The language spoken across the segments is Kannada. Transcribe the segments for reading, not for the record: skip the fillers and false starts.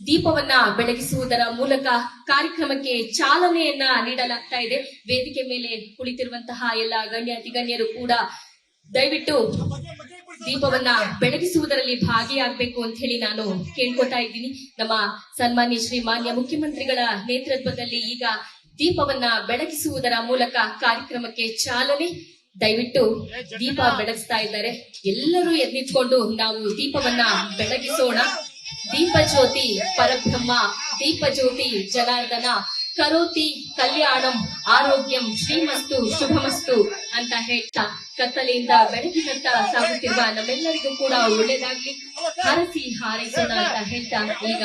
ದೀಪವನ್ನ ಬೆಳಗಿಸುವುದರ ಮೂಲಕ ಕಾರ್ಯಕ್ರಮಕ್ಕೆ ಚಾಲನೆಯನ್ನ ನೀಡಲಾಗ್ತಾ ಇದೆ. ವೇದಿಕೆ ಮೇಲೆ ಕುಳಿತಿರುವಂತಹ ಎಲ್ಲ ಗಣ್ಯಾತಿ ಗಣ್ಯರು ಕೂಡ ದಯವಿಟ್ಟು ದೀಪವನ್ನ ಬೆಳಗಿಸುವುದರಲ್ಲಿ ಭಾಗಿಯಾಗಬೇಕು ಅಂತ ಹೇಳಿ ನಾನು ಕೇಳ್ಕೊತಾ ಇದ್ದೀನಿ. ನಮ್ಮ ಸನ್ಮಾನ್ಯ ಶ್ರೀ ಮಾನ್ಯ ಮುಖ್ಯಮಂತ್ರಿಗಳ ನೇತೃತ್ವದಲ್ಲಿ ಈಗ ದೀಪವನ್ನ ಬೆಳಗಿಸುವುದರ ಮೂಲಕ ಕಾರ್ಯಕ್ರಮಕ್ಕೆ ಚಾಲನೆ. ದಯವಿಟ್ಟು ದೀಪ ಬೆಳಗಿಸ್ತಾ ಇದ್ದಾರೆ. ಎಲ್ಲರೂ ಎದ್ನಿಟ್ಕೊಂಡು ನಾವು ದೀಪವನ್ನ ಬೆಳಗಿಸೋಣ. ದೀಪ ಜ್ಯೋತಿ ಪರಬ್ರಹ್ಮ, ದೀಪ ಜ್ಯೋತಿ ಜನಾರ್ದನ, ಕರೋತಿ ಕಲ್ಯಾಣಂ ಆರೋಗ್ಯಂ ಶ್ರೀಮಸ್ತು ಶುಭಮಸ್ತು ಅಂತ ಹೇಳ್ತಾ ಕತ್ತಲೆಯಿಂದ ಬೆಳಕಿನತ್ತ ಸಾಗುತ್ತಿರುವ ನಮ್ಮೆಲ್ಲರಿಗೂ ಕೂಡ ಒಳ್ಳೇದಾಗ್ಲಿ, ಹರಸಿ ಹಾರೈಸೋಣ ಅಂತ ಹೇಳ್ತಾ ಈಗ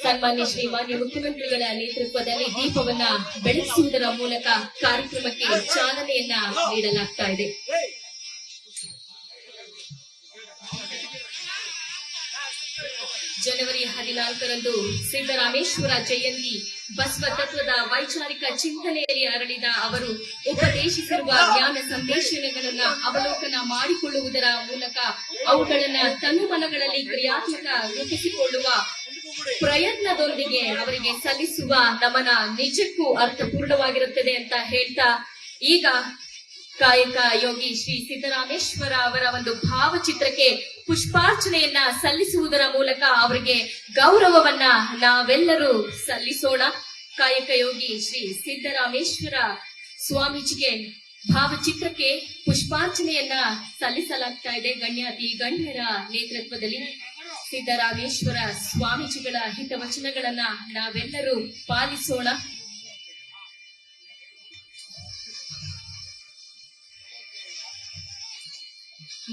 ಸನ್ಮಾನ್ಯ ಶ್ರೀ ಮಾನ್ಯ ಮುಖ್ಯಮಂತ್ರಿಗಳ ನೇತೃತ್ವದಲ್ಲಿ ದೀಪವನ್ನ ಬೆಳಗಿಸುವುದರ ಮೂಲಕ ಕಾರ್ಯಕ್ರಮಕ್ಕೆ ಚಾಲನೆಯನ್ನ ನೀಡಲಾಗ್ತಾ ಇದೆ. ಜನವರಿ 14ರಂದು ಸಿದ್ದರಾಮೇಶ್ವರ ಜಯಂತಿ. ಬಸವ ತತ್ವದ ವೈಚಾರಿಕ ಚಿಂತನೆಯಲ್ಲಿ ಅರಳಿದ ಅವರು ಉಪದೇಶಿಸಿರುವ ಜ್ಞಾನ ಸಂದೇಶಗಳನ್ನ ಅವಲೋಕನ ಮಾಡಿಕೊಳ್ಳುವುದರ ಮೂಲಕ ಅವುಗಳನ್ನ ತನುಮನಗಳಲ್ಲಿ ಕ್ರಿಯಾತ್ಮಕ ರೂಪಿಸಿಕೊಳ್ಳುವ ಪ್ರಯತ್ನದೊಂದಿಗೆ ಅವರಿಗೆ ಸಲ್ಲಿಸುವ ನಮನ ನಿಜಕ್ಕೂ ಅರ್ಥಪೂರ್ಣವಾಗಿರುತ್ತದೆ ಅಂತ ಹೇಳ್ತಾ ಈಗ ಕಾಯಕ ಯೋಗಿ ಶ್ರೀ ಸಿದ್ದರಾಮೇಶ್ವರ ಅವರ ಒಂದು ಭಾವಚಿತ್ರಕ್ಕೆ ಪುಷ್ಪಾರ್ಚನೆಯನ್ನ ಸಲ್ಲಿಸುವುದರ ಮೂಲಕ ಅವರಿಗೆ ಗೌರವವನ್ನ ನಾವೆಲ್ಲರೂ ಸಲ್ಲಿಸೋಣ. ಕಾಯಕ ಯೋಗಿ ಶ್ರೀ ಸಿದ್ದರಾಮೇಶ್ವರ ಸ್ವಾಮೀಜಿಗೆ ಭಾವಚಿತ್ರಕ್ಕೆ ಪುಷ್ಪಾರ್ಚನೆಯನ್ನ ಸಲ್ಲಿಸಲಾಗ್ತಾ ಇದೆ ಗಣ್ಯಾತಿ ಗಣ್ಯರ ನೇತೃತ್ವದಲ್ಲಿ. ಸಿದ್ದರಾಮೇಶ್ವರ ಸ್ವಾಮೀಜಿಗಳ ಹಿತವಚನಗಳನ್ನ ನಾವೆಲ್ಲರೂ ಪಾಲಿಸೋಣ.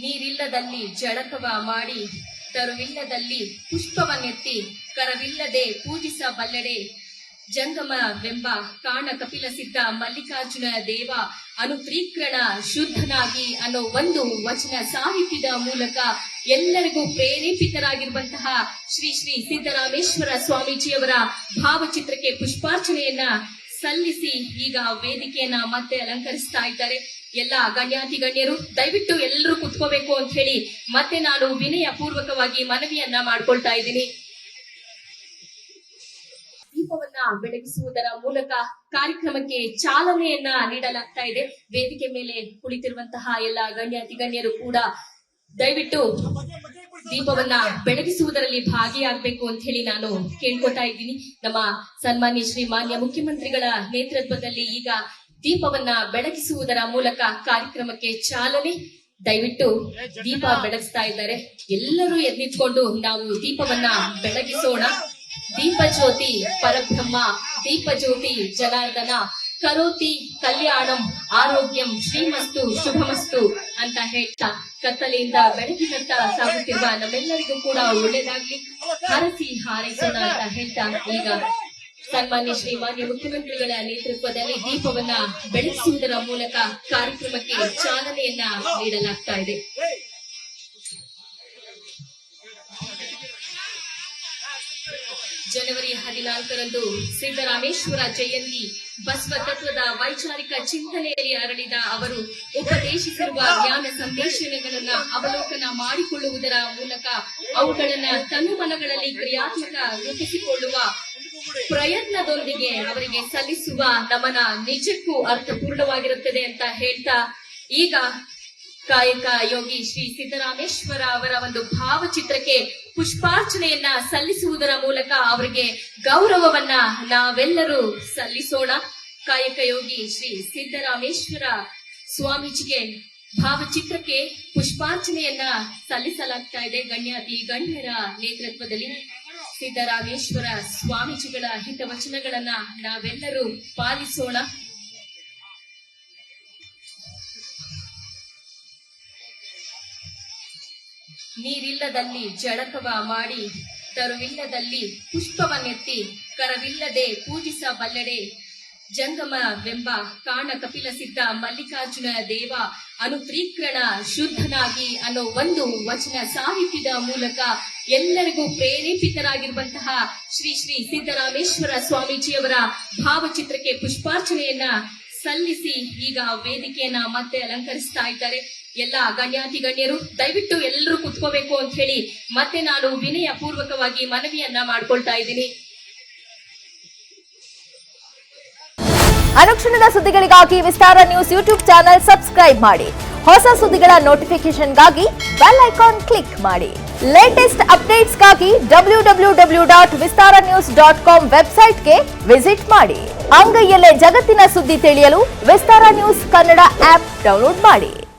ನೀರಿಲ್ಲದಲ್ಲಿ ಜಳಕವ ಮಾಡಿ, ತರುವಿಲ್ಲದಲ್ಲಿ ಪುಷ್ಪವನ್ನೆತ್ತಿ, ಕರವಿಲ್ಲದೆ ಪೂಜಿಸಬಲ್ಲಡೆ ಜಂಗಮವೆಂಬ ಕಾಣ ಕಪಿಲ ಸಿದ್ಧ ಮಲ್ಲಿಕಾರ್ಜುನ ದೇವ ಅನುತ್ರೀಕರಣ ಶುದ್ಧನಾಗಿ ಅನ್ನೋ ಒಂದು ವಚನ ಸಾಹಿತ್ಯದ ಮೂಲಕ ಎಲ್ಲರಿಗೂ ಪ್ರೇರೇಪಿತರಾಗಿರುವಂತಹ ಶ್ರೀ ಶ್ರೀ ಸಿದ್ದರಾಮೇಶ್ವರ ಸ್ವಾಮೀಜಿಯವರ ಭಾವಚಿತ್ರಕ್ಕೆ ಪುಷ್ಪಾರ್ಚನೆಯನ್ನ ಸಲ್ಲಿಸಿ ಈಗ ವೇದಿಕೆಯನ್ನ ಮತ್ತೆ ಅಲಂಕರಿಸ್ತಾ ಇದ್ದಾರೆ. ಎಲ್ಲ ಗಣ್ಯಾತಿ ಗಣ್ಯರು ದಯವಿಟ್ಟು ಎಲ್ಲರೂ ಕುತ್ಕೋಬೇಕು ಅಂತ ಹೇಳಿ ಮತ್ತೆ ನಾನು ವಿನಯ ಪೂರ್ವಕವಾಗಿ ಮನವಿಯನ್ನ ಮಾಡ್ಕೊಳ್ತಾ ಇದ್ದೀನಿ. ದೀಪವನ್ನ ಬೆಳಗಿಸುವುದರ ಮೂಲಕ ಕಾರ್ಯಕ್ರಮಕ್ಕೆ ಚಾಲನೆಯನ್ನ ನೀಡಲಾಗ್ತಾ ಇದೆ. ವೇದಿಕೆ ಮೇಲೆ ಕುಳಿತಿರುವಂತಹ ಎಲ್ಲ ಗಣ್ಯಾತಿ ಗಣ್ಯರು ಕೂಡ ದಯವಿಟ್ಟು ದೀಪವನ್ನ ಬೆಳಗಿಸುವುದರಲ್ಲಿ ಭಾಗಿಯಾಗಬೇಕು ಅಂತ ಹೇಳಿ ನಾನು ಕೇಳ್ಕೊತಾ ಇದ್ದೀನಿ. ನಮ್ಮ ಸನ್ಮಾನ್ಯ ಶ್ರೀ ಮಾನ್ಯ ಮುಖ್ಯಮಂತ್ರಿಗಳ ನೇತೃತ್ವದಲ್ಲಿ ಈಗ ದೀಪವನ್ನ ಬೆಳಗಿಸುವುದರ ಮೂಲಕ ಕಾರ್ಯಕ್ರಮಕ್ಕೆ ಚಾಲನೆ. ದಯವಿಟ್ಟು ದೀಪ ಬೆಳಗಿಸ್ತಾ ಇದ್ದಾರೆ. ಎಲ್ಲರೂ ಎದ್ನಿಟ್ಕೊಂಡು ನಾವು ದೀಪವನ್ನ ಬೆಳಗಿಸೋಣ. ದೀಪ ಜ್ಯೋತಿ ಪರಬ್ರಹ್ಮ, ದೀಪ ಜ್ಯೋತಿ ಜನಾರ್ದನ, ಕರೋತಿ ಕಲ್ಯಾಣಂ ಆರೋಗ್ಯಂ ಶ್ರೀಮಸ್ತು ಶುಭಮಸ್ತು ಅಂತ ಹೇಳ್ತಾ ಕತ್ತಲೆಯಿಂದ ಬೆಳಕಿನತ್ತ ಸಾಗುತ್ತಿರುವ ನಮ್ಮೆಲ್ಲರಿಗೂ ಕೂಡ ಒಳ್ಳೇದಾಗ್ಲಿ, ಹರಸಿ ಹಾರೈಸೋಣ ಅಂತ ಹೇಳ್ತಾ ಈಗ ಸನ್ಮಾನ್ಯ ಶ್ರೀ ಮಾನ್ಯ ಮುಖ್ಯಮಂತ್ರಿಗಳ ನೇತೃತ್ವದಲ್ಲಿ ದೀಪವನ್ನ ಬೆಳಗಿಸುವುದರ ಮೂಲಕ ಕಾರ್ಯಕ್ರಮಕ್ಕೆ ಚಾಲನೆಯನ್ನ ನೀಡಲಾಗ್ತಾ ಇದೆ. ಜನವರಿ 14ರಂದು ಸಿದ್ದರಾಮೇಶ್ವರ ಜಯಂತಿ. ಬಸವ ತತ್ವದ ವೈಚಾರಿಕ ಚಿಂತನೆಯಲ್ಲಿ ಅರಳಿದ ಅವರು ಉಪದೇಶಿಸಿರುವ ಜ್ಞಾನ ಸಂದೇಶಗಳನ್ನ ಅವಲೋಕನ ಮಾಡಿಕೊಳ್ಳುವುದರ ಮೂಲಕ ಅವುಗಳನ್ನ ತನುಮನಗಳಲ್ಲಿ ಕ್ರಿಯಾತ್ಮಕ ರೂಪಿಸಿಕೊಳ್ಳುವ ಪ್ರಯತ್ನದೊಂದಿಗೆ ಅವರಿಗೆ ಸಲ್ಲಿಸುವ ನಮನ ನಿಜಕ್ಕೂ ಅರ್ಥಪೂರ್ಣವಾಗಿರುತ್ತದೆ ಅಂತ ಹೇಳ್ತಾ ಈಗ ಕಾಯಕ ಯೋಗಿ ಶ್ರೀ ಸಿದ್ದರಾಮೇಶ್ವರ ಅವರ ಒಂದು ಭಾವಚಿತ್ರಕ್ಕೆ ಪುಷ್ಪಾರ್ಚನೆಯನ್ನ ಸಲ್ಲಿಸುವುದರ ಮೂಲಕ ಅವರಿಗೆ ಗೌರವವನ್ನ ನಾವೆಲ್ಲರೂ ಸಲ್ಲಿಸೋಣ. ಕಾಯಕ ಯೋಗಿ ಶ್ರೀ ಸಿದ್ದರಾಮೇಶ್ವರ ಸ್ವಾಮೀಜಿಗೆ ಭಾವಚಿತ್ರಕ್ಕೆ ಪುಷ್ಪಾರ್ಚನೆಯನ್ನ ಸಲ್ಲಿಸಲಾಗ್ತಾ ಇದೆ ಗಣ್ಯಾತಿ ಗಣ್ಯರ ನೇತೃತ್ವದಲ್ಲಿ. ಸಿದ್ದರಾಮೇಶ್ವರ ಸ್ವಾಮೀಜಿಗಳ ಹಿತವಚನಗಳನ್ನ ನಾವೆಲ್ಲರೂ ಪಾಲಿಸೋಣ. ನೀರಿಲ್ಲದಲ್ಲಿ ಜಳಕವ ಮಾಡಿ, ತರುವಿಲ್ಲದಲ್ಲಿ ಪುಷ್ಪವನ್ನೆತ್ತಿ, ಕರವಿಲ್ಲದೆ ಪೂಜಿಸಬಲ್ಲಡೆ ಜಂಗಮವೆಂಬ ಕಾಣ ಕಪಿಲ ಸಿದ್ಧ ಮಲ್ಲಿಕಾರ್ಜುನ ದೇವ ಅನುತ್ರೀಕರಣ ಶುದ್ಧನಾಗಿ ಅನ್ನೋ ಒಂದು ವಚನ ಸಾಹಿತ್ಯದ ಮೂಲಕ ಎಲ್ಲರಿಗೂ ಪ್ರೇರೇಪಿತರಾಗಿರುವಂತಹ ಶ್ರೀ ಶ್ರೀ ಸಿದ್ದರಾಮೇಶ್ವರ ಸ್ವಾಮೀಜಿಯವರ ಭಾವಚಿತ್ರಕ್ಕೆ ಪುಷ್ಪಾರ್ಚನೆಯನ್ನ ಸಲ್ಲಿಸಿ ಈಗ ವೇದಿಕೆಯನ್ನ ಮತ್ತೆ ಅಲಂಕರಿಸ್ತಾ ಇದ್ದಾರೆ. ಎಲ್ಲ ಗಣ್ಯಾತಿ ಗಣ್ಯರು ದಯವಿಟ್ಟು ಎಲ್ಲರೂ ಕುತ್ಕೋಬೇಕು ಅಂತ ಹೇಳಿ ಮತ್ತೆ ನಾನು ವಿನಯ ಪೂರ್ವಕವಾಗಿ ಮನವಿಯನ್ನ ಮಾಡ್ಕೊಳ್ತಾ ಇದ್ದೀನಿ. ಅನುಕ್ಷಣದ ಸುದ್ದಿಗಳಿಗಾಗಿ ವಿಸ್ತಾರ ನ್ಯೂಸ್ ಯೂಟ್ಯೂಬ್ ಚಾನೆಲ್ ಸಬ್ಸ್ಕ್ರೈಬ್ ಮಾಡಿ. ಹೊಸ ಸುದ್ದಿಗಳ ನೋಟಿಫಿಕೇಶನ್ಗಾಗಿ ಬೆಲ್ ಐಕಾನ್ ಕ್ಲಿಕ್ ಮಾಡಿ. ಲೇಟೆಸ್ಟ್ ಅಪ್ಡೇಟ್ಸ್ಗಾಗಿ www.vistaranews.com ವೆಬ್ಸೈಟ್ಗೆ ವಿಸಿಟ್ ಮಾಡಿ. ಅಂಗೈಯಲ್ಲೇ ಜಗತ್ತಿನ ಸುದ್ದಿ ತಿಳಿಯಲು ವಿಸ್ತಾರ ನ್ಯೂಸ್ ಕನ್ನಡ ಆಪ್ ಡೌನ್ಲೋಡ್ ಮಾಡಿ.